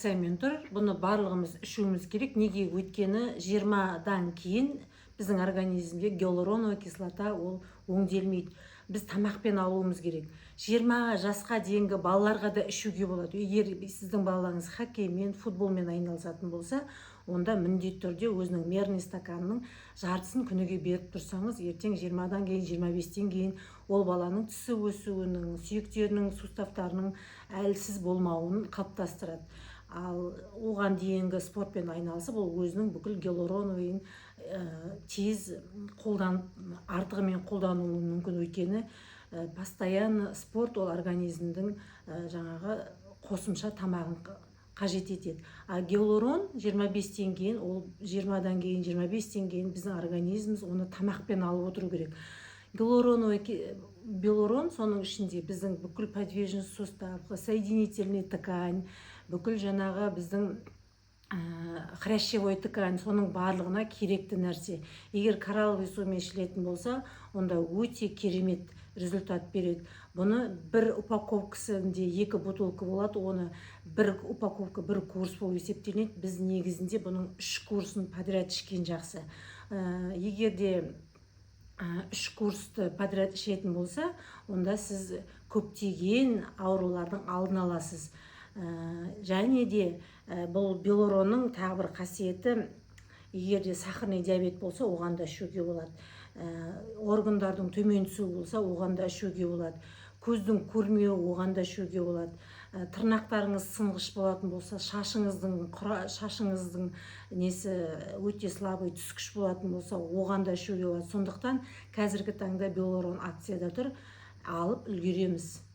акциямен тұр. Бұны барлығымыз ішуіміз керек. Неге? Өйткені 20-дан кейін біздің организмге гиалуроновая кислота ол өңделмейді. Біз тамақпен алуымыз керек. 20 жасқа дейінгі балаларға да ішуге болады. Егер сіздің балаларыңыз хоккеймен, футболмен айналысатын болса, онда міндетті түрде өзінің мерный стаканының жартысын күніге беріп тұрсаңыз, ертең 20-дан кейін, 25-тен кейін ол баланың тісі өсуінің, сүйектерінің, суставтарының әлсіз болмауын қалыптастырады. Ал оған дейінгі спортпен айналысып, ол өзінің бүкіл гиалуроновыйын тез артығымен қолдануы мүмкін. Өйткені постоянно спорт ол организмдің жаңағы қосымша тамағын қажет етеді. А гиалурон 25-тен кейін, ол 20-дан кейін, 25-тен кейін біздің организміміз оны тамақпен алып отыру керек. Гиалурон соның ішінде біздің бүкіл подвижный сустав, соединительный ткань, бүкіл жаңағы біздің хрящевой ткань, соның барлығына керекті нәрсе. Егер коралловый сумен ішілетін болса, онда өте керемет результат береді. Бұны бір упаковкасында 2 бутылка болады, оны бір упаковка бір курс болып есептелінеді. Біз негізінде бұның 3 курсын подряд ішкен жақсы. Егер де 3 курсты подряд ішетін болса, онда сіз көптеген аурулардың алдын аласыз. Және де бұл гиалуронның тағы бір қасиеті, егер де сахарный диабет болса, оған да ішуге болады. Органдардың төмен түсуі болса, оған да ішуге болады. Көздің көрмеуі, оған да ішуге болады. Тырнақтарыңыз сынғыш болатын болса, шашыңыздың несі өте слабый, түскіш болатын болса, оған да ішуге болады. Сондықтан қазіргі таңда гиалурон акцияда тұр, алып үлгереміз.